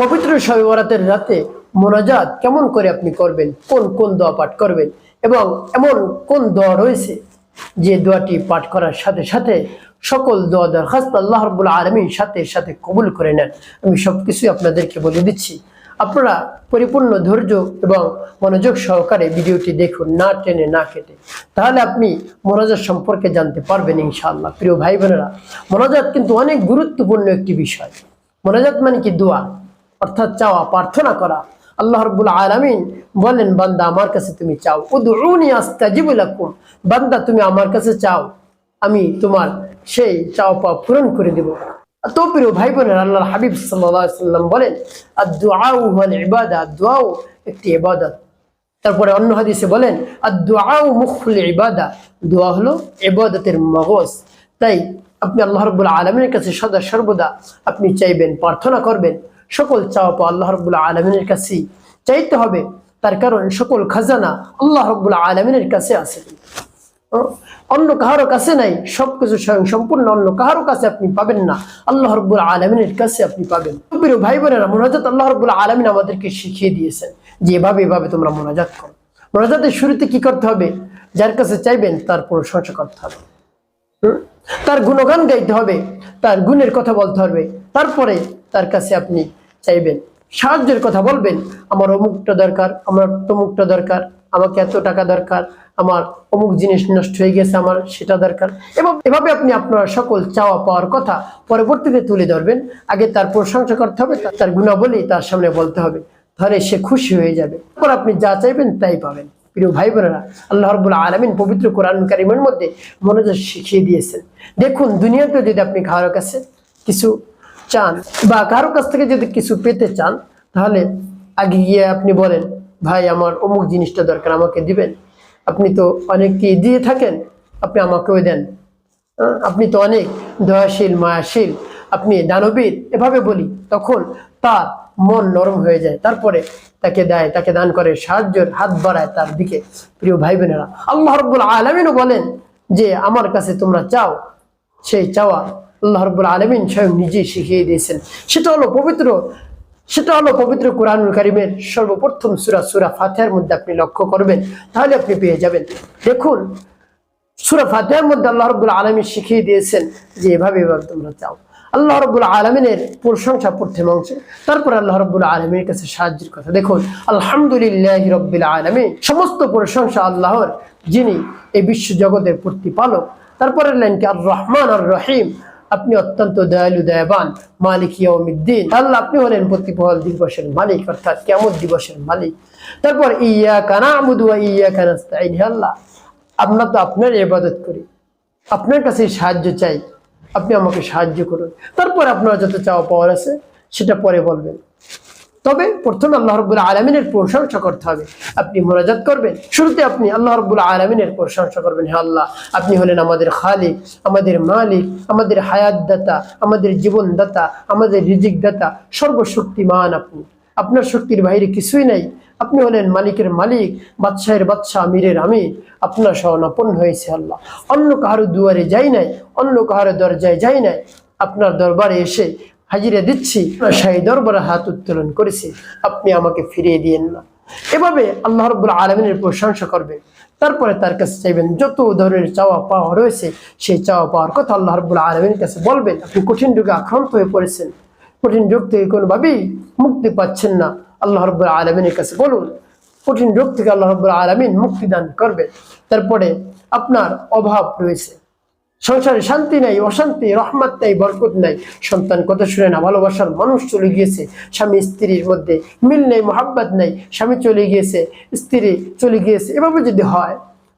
পবিত্র শবে বরাতের রাতে মোনাজাত কেমন করে আপনি করবেন, কোন কোন দোয়া পাঠ করবেন এবং এমন কোন দোয়া রয়েছে যে দোয়াটি পাঠ করার সাথে সাথে সকল দোয়া দরখাস্ত আল্লাহ রাব্বুল আলামিন সাথে সাথে কবুল করে নেন। আমি সবকিছু আপনাদেরকে বলে দিচ্ছি, আপনারা পরিপূর্ণ ধৈর্য এবং মনোযোগ সহকারে ভিডিওটি দেখুন, না টেনে না কেটে, তাহলে আপনি মোনাজাত সম্পর্কে জানতে পারবেন ইনশাআল্লাহ। প্রিয় ভাই বোনেরা, মোনাজাত কিন্তু অনেক গুরুত্বপূর্ণ একটি বিষয়। মোনাজাত মানে কি? দোয়া, অর্থাৎ চাওয়া, প্রার্থনা করা। আল্লাহ রাব্বুল আলামিন বলেন, বান্দা আমার কাছে তুমি চাও, উদউনি আস্তাজিব লাকুম, বান্দা তুমি আমার কাছে চাও, আমি তোমার সেই চাওয়া পাওয়া পূরণ করে দেব। তো প্রিয় ভাই বোনের, আল্লাহর হাবিব সাল্লাল্লাহু আলাইহি সাল্লাম বলেন, আদ-দুআউ হুয়াল ইবাদা, দোয়াও একটি ইবাদত। তারপরে অন্য হাদিসে বলেন, আদ-দুআউ মুখুল ইবাদা, দোয়া হলো ইবাদতের মগজ। তাই আপনি আল্লাহ রাব্বুল আলামিনের কাছে সদা সর্বদা আপনি চাইবেন, প্রার্থনা করবেন। সকল চাওয়া পাওয়া আল্লাহ রাব্বুল আলামিনের কাছে চাইতে হবে, তার কারণ সকল খাজানা আল্লাহ রাব্বুল আলামিনের কাছে আছে, অন্য কারো কাছে নাই। সবকিছু স্বয়ং সম্পূর্ণ অন্য কারো কাছে আপনি পাবেন না, আল্লাহ রাব্বুল আলামিনের কাছে আপনি পাবেন। প্রিয় ভাই বোনেরা, মোনাজাত আল্লাহ রাব্বুল আলামিন আমাদেরকে শিখিয়ে দিয়েছেন যে এভাবে তোমরা মোনাজাত করো। মোনাজাতের শুরুতে কি করতে হবে? যার কাছে চাইবেন তার প্রশংসা করতে হবে, তার গুণগান গাইতে হবে, তার গুণের কথা বলতে হবে। তারপরে তার কাছে আপনি চাইবেন, সাহায্যের কথা বলবেন, আমার অমুকটা দরকার, আমার তমুকটা দরকার, আমাকে এত টাকা দরকার, আমার অমুক জিনিস নষ্ট হয়ে গেছে, আমার সেটা দরকার। এবং এভাবে আপনি আপনার সকল চাওয়া পাওয়ার কথা পরবর্তীতে তুলে ধরবেন। আগে তার প্রশংসা করতে হবে, তার গুণাবলী তার সামনে বলতে হবে, তাহলে সে খুশি হয়ে যাবে। তারপর আপনি যা চাইবেন তাই পাবেন। প্রিয় ভাই বোনেরা, আল্লাহ রাব্বুল আলামিন পবিত্র কোরআন কারীমের মধ্যে মোনাজাত শিখিয়ে দিয়েছেন। দেখুন, দুনিয়াতে যদি আপনি কারো কাছে কিছু চান বা কারো কাছ থেকে যদি কিছু পেতে চান, তাহলে আগে গিয়ে আপনি বলেন, ভাই আমার অমুক জিনিসটা দরকার, আমাকে দিবেন? আপনি তো অনেককে দিয়ে থাকেন, আপনি আমাকেও দেন। আপনি তো অনেক দয়াশীল, মায়াশীল, আপনি দানবীর, এভাবে বলি, তখন তার মন নরম হয়ে যায়। তারপরে তাকে দেয়, তাকে দান করে, সাহায্যের হাত বাড়ায় তার দিকে। প্রিয় ভাই বোনেরা, আল্লাহ রাব্বুল আলামিনও বলেন যে আমার কাছে তোমরা চাও, সেই চাওয়া আল্লাহ রাব্বুল আলামিন স্বয়ং নিজেই শিখিয়ে দিয়েছেন। সেটা হলো পবিত্র কোরআনুল কারীমের সর্বপ্রথম সূরা ফাতিহার মধ্যে আপনি লক্ষ্য করবেন, তাহলে আপনি পেয়ে যাবেন। দেখুন, সূরা ফাতিহার মধ্যে আল্লাহ রাব্বুল আলামিন শিখিয়ে দিয়েছেন যে এভাবে তোমরা চাও। আল্লাহ রাব্বুল আলামিনের প্রশংসা প্রথম অংশে, তারপর আল্লাহ রাব্বুল আলামিনের কাছে সাহায্যের কথা। দেখুন, আলহামদুলিল্লাহি রাব্বিল আলামিন, সমস্ত প্রশংসা আল্লাহর, যিনি এই বিশ্ব জগতের প্রতিপালক। তারপরের লাইনটি আর রহমান আর রহিম, আপনি অত্যন্ত দয়ালু, দয়াবান। মালিক ইয়াউমিদ্দিন, আল্লাহ আপনি হলেন প্রতিপল দিবসের মালিক, অর্থাৎ কিয়ামত দিবসের মালিক। তারপর ইয়্যাকা না'বুদু ওয়া ইয়্যাকা নাস্তাঈন, হে আল্লাহ আমরা তো আপনার ইবাদত করি, আপনার কাছে সাহায্য চাই, আপনি আমাকে সাহায্য করুন। তারপর আপনার যত চাওয়া পাওয়ার আছে সেটা পরে বলবেন, তবে প্রথমে আল্লাহ রাব্বুল আলামিনের প্রশংসা করতে হবে। আপনি মোনাজাত করবেন, শুরুতে আপনি আল্লাহ রাব্বুল আলামিনের প্রশংসা করবেন। হে আল্লাহ, আপনি হলেন আমাদের খালিক, আমাদের মালিক, আমাদের হায়াত দাতা, আমাদের জীবন দাতা, আমাদের রিজিক দাতা, সর্বশক্তিমান আপনি, আপনার শক্তির বাইরে কিছুই নাই। আপনি হলেন মালিকের মালিক, বাদশাহের বাদশাহ, আমিরের আমির। আপনার শরণাপন্ন হয়েছে আল্লাহ, অন্য কাহারো দুয়ারে যাই নাই, অন্য কাহারো দরজায় যাই নাই, আপনার দরবারে এসে হাজিরা দিচ্ছি, শাহী দরবারে হাত উত্তোলন করেছি, আপনি আমাকে ফিরিয়ে দিয়েন না। এভাবে আল্লাহ রাব্বুল আলামিনের প্রশংসা করবেন। তারপরে তার কাছে চাইবেন, যত ধরনের চাওয়া পাওয়া রয়েছে সেই চাওয়া পাওয়ার কথা আল্লাহ রাব্বুল আলামিনের কাছে বলবেন। আপনি কঠিন রোগে আক্রান্ত হয়ে পড়েছেন, কঠিন রোগ থেকে কোনোভাবেই মুক্তি পাচ্ছেন না, আল্লাহ রাব্বুল আলামিনের কাছে বলুন, কঠিন রোগ থেকে আল্লাহ রাব্বুল আলামিন মুক্তি দান করবেন। তারপরে আপনার অভাব রয়েছে, সংসারে শান্তি নাই, অশান্তি, রহমত নাই, বরকত নাই, সন্তান কথা শুনে না, ভালোবাসার মানুষ চলে গিয়েছে, স্বামী স্ত্রীর মধ্যে মিল নেই, মোহাব্বত নাই, স্বামী চলে গিয়েছে, স্ত্রী চলে গিয়েছে, এভাবে যদি হয়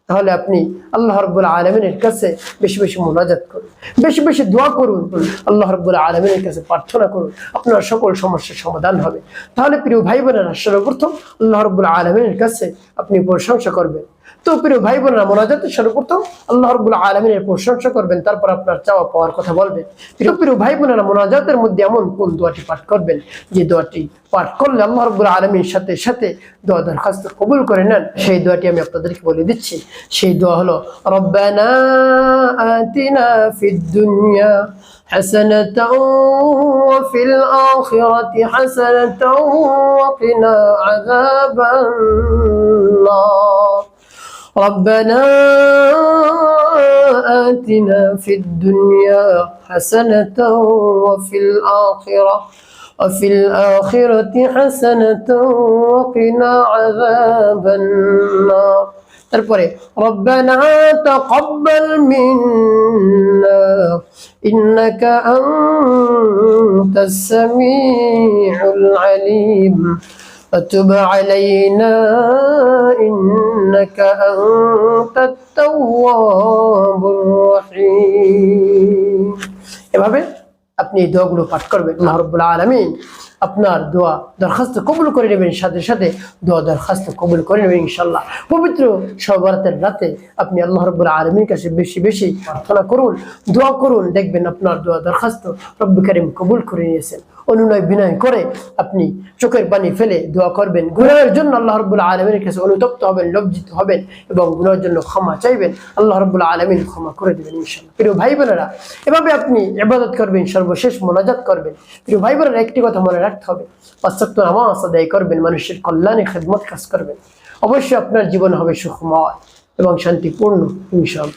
তাহলে আপনি আল্লাহ রাব্বুল আলামিনের কাছে বেশি বেশি মোনাজাত করুন, বেশি বেশি দোয়া করুন, আল্লাহ রাব্বুল আলামিনের কাছে প্রার্থনা করুন, আপনার সকল সমস্যার সমাধান হবে। তাহলে প্রিয় ভাই বোনেরা, সর্বপ্রথম আল্লাহ রাব্বুল আলামিনের কাছে আপনি প্রশংসা করবেন, তো প্রিয় ভাই বোনেরা, মোনাজাতে সর্বপ্রথম আল্লাহ রাব্বুল আলামিনের প্রশংসা করবেন, তারপর আপনার চাওয়া পাওয়ার কথা বলবেন। প্রিয় ভাই বোনেরা, মোনাজাতের মধ্যে এমন কোন দোয়াটি পাঠ করবেন যে দোয়াটি পাঠ করলে আল্লাহ রাব্বুল আলামিনের সাথে সাথে দোয়া দরখাস্ত কবুল করে নেন, সেই দোয়াটি আমি আপনাদেরকে বলে দিচ্ছি। সেই দোয়া হলো রব্বানা আতিনা ফিদ দুনিয়া হাসানাতাও ওয়া ফিল আখিরাতি হাসানাতাও ওয়া কিনা আযাবান নার। ربنا آتنا في الدنيا حسنة وفي الآخرة حسنة وقنا عذاب النار. তারপরে ربنا تقبل منا إنك أنت السميع العليم وتب علينا إنك أنت التواب الرحيم. এভাবে আপনি এই দোয়াগুলো পাঠ করবেন, আল্লাহ রাব্বুল আলামিন আপনার দোয়া দরখাস্ত কবুল করে নেবেন, সাথে সাথে দোয়া দরখাস্ত কবুল করে নেবেন ইনশাআল্লাহ। পবিত্র শবে বরাতের রাতে আপনি আল্লাহ রাব্বুল আলামিনের কাছে বেশি বেশি প্রার্থনা করুন, দোয়া করুন, দেখবেন আপনার দোয়া দরখাস্ত রব্বুল কারীম কবুল করে নিয়েছেন। অনুনয় বিনয় করে আপনি চোখের পানি ফেলে দোয়া করবেন, গুনাহের জন্য আল্লাহ রাব্বুল আলামিনের কাছে অনুতপ্ত হবেন, লজ্জিত হবেন এবং গুনাহের জন্য ক্ষমা চাইবেন, আল্লাহ রাব্বুল আলামিন ক্ষমা করে দেবেন ইনশাআল্লাহ। প্রিয় ভাই বোনেরা, এভাবে আপনি ইবাদত করবেন, সর্বশেষ মোনাজাত করবেন। প্রিয় ভাই বোনেরা, একটি কথা মনে রাখতে হবে, ৫ ওয়াক্ত নামাজ আদায় করবেন, মানুষের কল্যাণে খেদমত কাজ করবেন, অবশ্যই আপনার জীবন হবে সুখময় এবং শান্তিপূর্ণ ইনশাআল্লাহ।